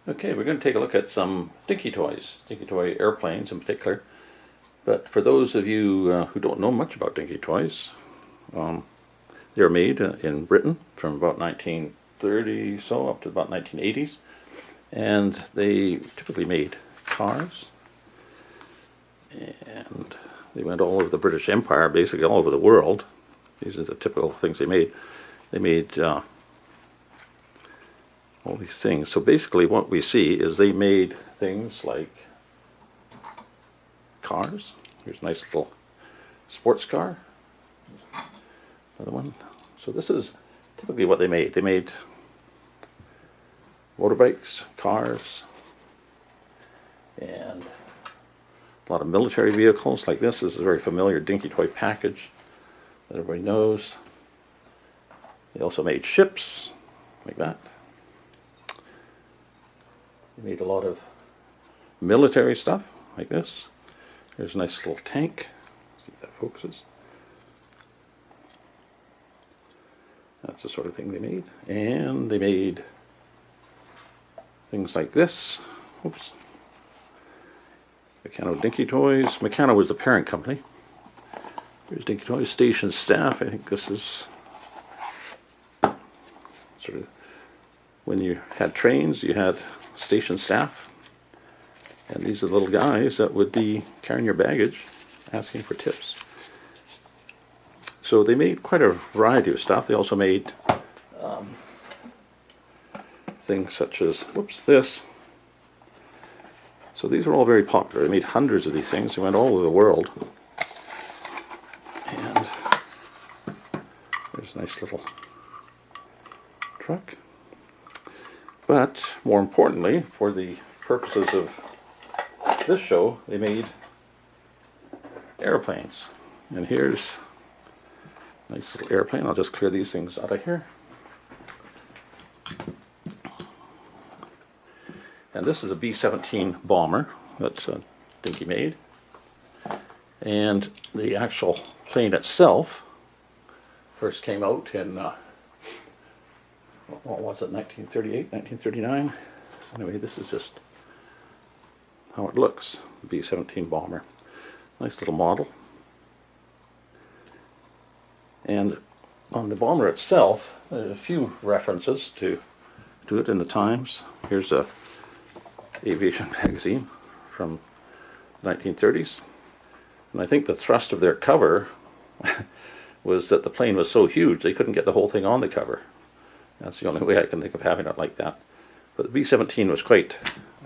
Okay, we're going to take a look at some Dinky Toys, Dinky Toy airplanes in particular. But for those of you who don't know much about Dinky Toys, they were made in Britain from about 1930 so up to about 1980s. And they typically made cars. And they went all over the British Empire, basically all over the world. These are the typical things they made. They made all these things. So basically what we see is they made things like cars. Here's a nice little sports car. Another one. So this is typically what they made. They made motorbikes, cars, and a lot of military vehicles like this. This is a very familiar Dinky Toy package that everybody knows. They also made ships like that. They made a lot of military stuff like this. Here's a nice little tank. See if that focuses. That's the sort of thing they made. And they made things like this. Oops. Meccano Dinky Toys. Meccano was the parent company. Here's Dinky Toys station staff. I think this is sort of when you had trains, you had station staff. And these are the little guys that would be carrying your baggage, asking for tips. So they made quite a variety of stuff. They also made things such as, whoops, this. So these are all very popular. They made hundreds of these things. They went all over the world. And there's a nice little truck. But more importantly, for the purposes of this show, they made airplanes. And here's a nice little airplane. I'll just clear these things out of here. And this is a B17 bomber that Dinky made. And the actual plane itself first came out in, what was it, 1938, 1939? Anyway, this is just how it looks, the B-17 bomber. Nice little model. And on the bomber itself, there's a few references to it in the Times. Here's a aviation magazine from the 1930s. And I think the thrust of their cover was that the plane was so huge they couldn't get the whole thing on the cover. That's the only way I can think of having it like that. But the B-17 was quite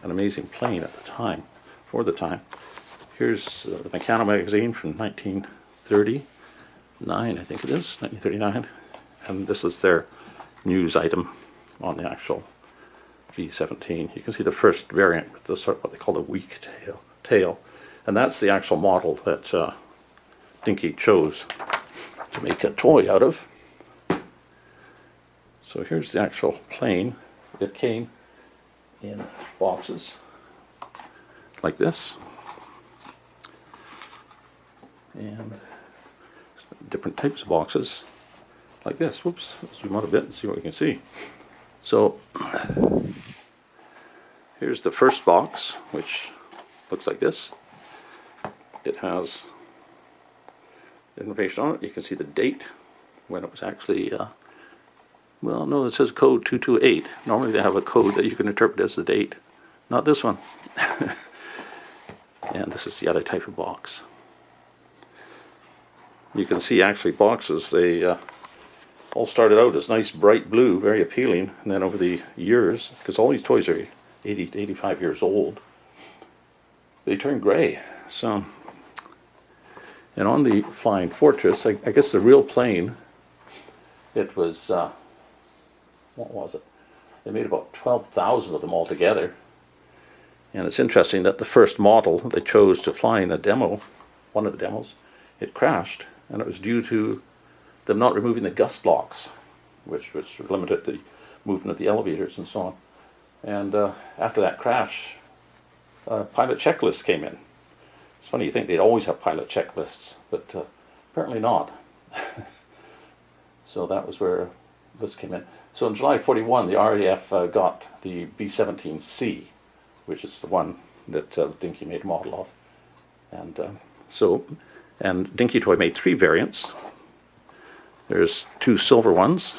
an amazing plane at the time, for the time. Here's the Meccano magazine from 1939, I think it is, 1939. And this is their news item on the actual B-17. You can see the first variant with the sort of what they call the weak tail. And that's the actual model that Dinky chose to make a toy out of. So here's the actual plane. It came in boxes like this. And different types of boxes like this. Whoops, zoom out a bit and see what we can see. So here's the first box, which looks like this. It has information on it. You can see the date when it was actually, well, no, it says code 228. Normally they have a code that you can interpret as the date. Not this one. And this is the other type of box. You can see actually boxes, they all started out as nice bright blue, very appealing, and then over the years, because all these toys are 80 to 85 years old, they turn gray. So, and on the Flying Fortress, I guess the real plane, it was, what was it? They made about 12,000 of them altogether. And it's interesting that the first model they chose to fly in a demo, one of the demos, it crashed, and it was due to them not removing the gust locks, which limited the movement of the elevators and so on. And after that crash, pilot checklists came in. It's funny, you think they'd always have pilot checklists, but apparently not. So that was where this came in. So in July '41, the RAF got the B-17C, which is the one that Dinky made a model of. And Dinky Toy made 3 variants. There's 2 silver ones.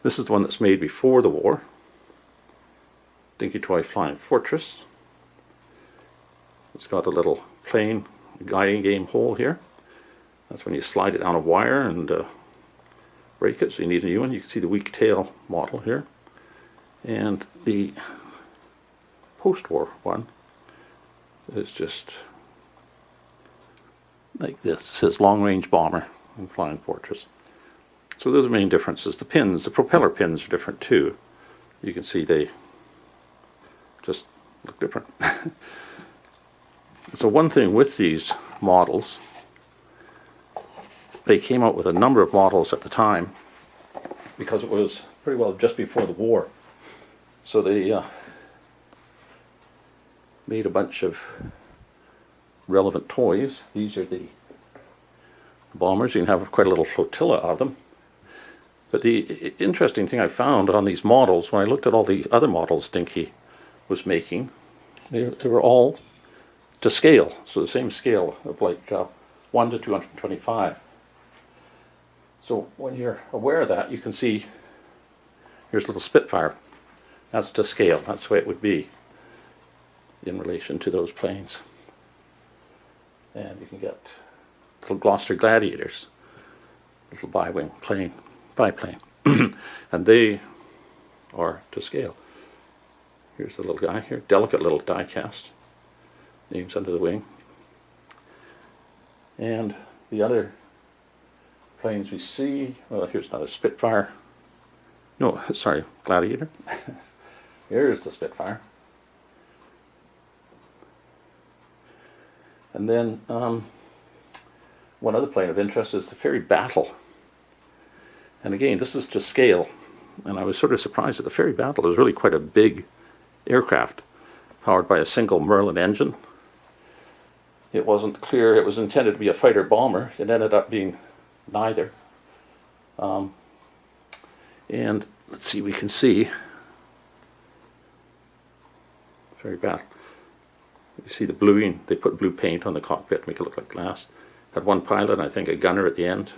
This is the one that's made before the war. Dinky Toy Flying Fortress. It's got a little plain guiding game hole here. That's when you slide it down a wire and break it, so you need a new one. You can see the weak tail model here. And the post-war one is just like this. It says Long Range Bomber and Flying Fortress. So those are the main differences. The pins, the propeller pins are different too. You can see they just look different. So one thing with these models, they came out with a number of models at the time because it was pretty well just before the war. So they made a bunch of relevant toys. These are the bombers. You can have quite a little flotilla of them. But the interesting thing I found on these models, when I looked at all the other models Dinky was making, they were all to scale. So the same scale of like 1 to 225. So when you're aware of that, you can see here's a little Spitfire. That's to scale. That's the way it would be in relation to those planes. And you can get little Gloucester Gladiators, little bi-wing plane, biplane, and they are to scale. Here's the little guy here, delicate little die cast, names under the wing. And the other planes we see, well, here's another Spitfire. No, sorry, Gladiator. Here's the Spitfire. And then one other plane of interest is the Ferry Battle. And again, this is to scale. And I was sort of surprised that the Ferry Battle is really quite a big aircraft, powered by a single Merlin engine. It wasn't clear it was intended to be a fighter bomber. It ended up being neither. And let's see, we can see Ferry Battle. You see the bluing, they put blue paint on the cockpit to make it look like glass. Had one pilot and I think a gunner at the end.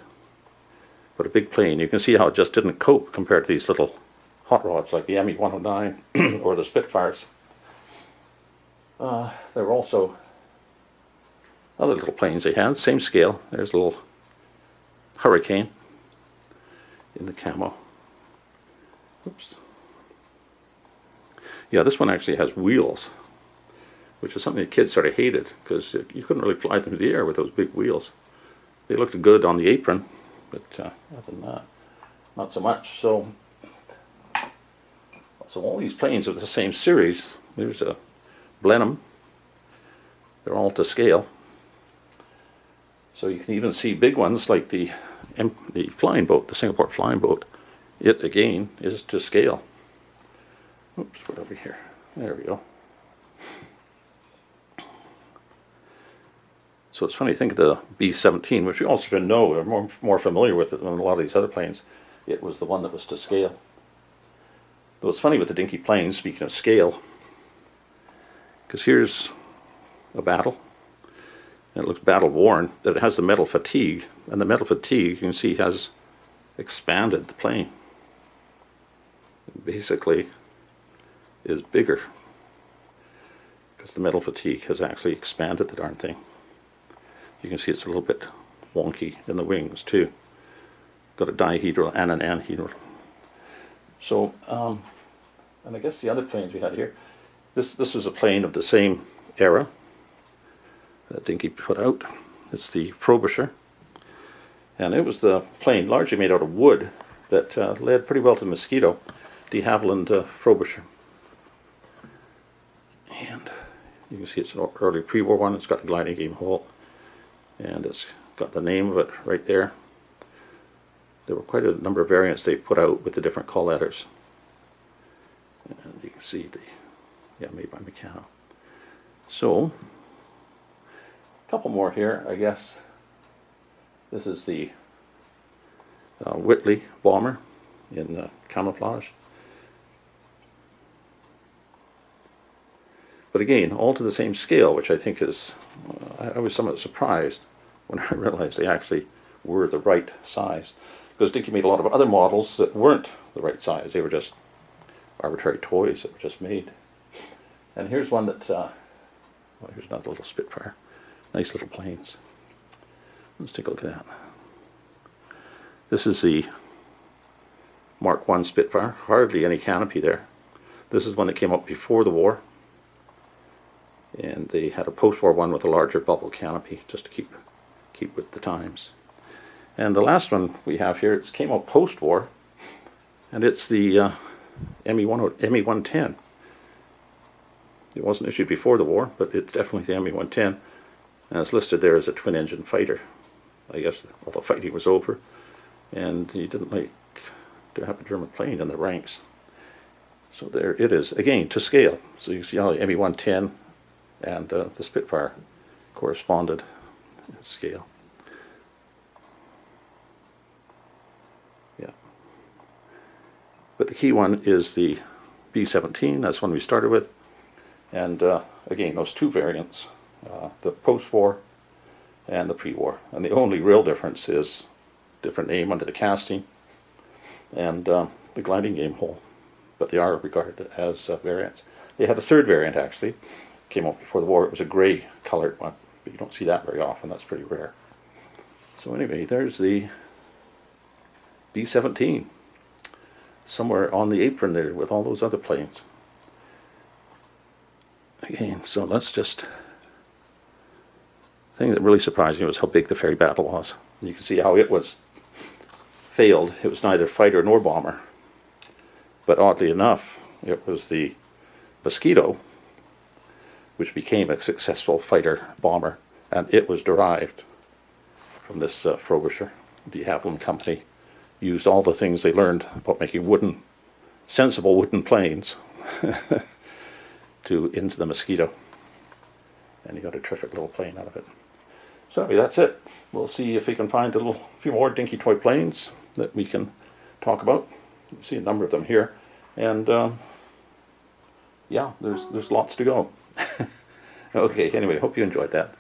But a big plane. You can see how it just didn't cope compared to these little hot rods like the ME-109 or the Spitfires. There were also other little planes they had, same scale. There's a little Hurricane in the camo. Oops. Yeah, this one actually has wheels, which is something the kids sort of hated because you couldn't really fly them through the air with those big wheels. They looked good on the apron, but other than that, not so much. So all these planes are the same series. There's a Blenheim. They're all to scale. So you can even see big ones like the flying boat, the Singapore flying boat. It again is to scale. Oops, we're over here. There we go. So it's funny to think of the B-17, which we all sort of know, we're more familiar with it than a lot of these other planes. It was the one that was to scale. Though it's funny with the Dinky planes, speaking of scale, because here's a battle, and it looks battle-worn, that it has the metal fatigue, and the metal fatigue, you can see, has expanded the plane. It basically is bigger, because the metal fatigue has actually expanded the darn thing. You can see it's a little bit wonky in the wings too. Got a dihedral and an anhedral. So, and I guess the other planes we had here, this was a plane of the same era that Dinky put out. It's the Frobisher. And it was the plane largely made out of wood that led pretty well to the Mosquito, de Havilland Frobisher. And you can see it's an early pre-war one. It's got the gliding game hole. And it's got the name of it right there. There were quite a number of variants they put out with the different call letters. And you can see made by Meccano. So, a couple more here, I guess. This is the Whitley bomber in camouflage. But again, all to the same scale, which I think is, I was somewhat surprised when I realized they actually were the right size. Because Dinky made a lot of other models that weren't the right size. They were just arbitrary toys that were just made. And here's one that, well, here's another little Spitfire. Nice little planes. Let's take a look at that. This is the Mark I Spitfire. Hardly any canopy there. This is one that came up before the war. And they had a post-war one with a larger bubble canopy just to keep with the times. And the last one we have here, it came out post-war, and it's the ME-110. It wasn't issued before the war, but it's definitely the ME-110, and it's listed there as a twin-engine fighter. I guess all the fighting was over, and he didn't like to have a German plane in the ranks. So there it is, again, to scale. So you see how the ME-110 and the Spitfire corresponded in scale. Yeah. But the key one is the B17. That's one we started with. And again, those two variants, the post-war and the pre-war. And the only real difference is different name under the casting and the gliding game hole. But they are regarded as variants. They had a third variant, actually. Came out before the war. It was a gray colored one, but you don't see that very often. That's pretty rare. So anyway, there's the B17 somewhere on the apron there with all those other planes. Again, so let's just, the thing that really surprised me was how big the ferry battle was. You can see how it was failed. It was neither fighter nor bomber, but oddly enough, it was the Mosquito, which became a successful fighter bomber, and it was derived from this Frobisher. De Havilland Company used all the things they learned about making sensible wooden planes into the Mosquito, and you got a terrific little plane out of it. So anyway, that's it. We'll see if we can find a few more Dinky Toy planes that we can talk about. You see a number of them here, and yeah, there's lots to go. Okay, anyway, hope you enjoyed that.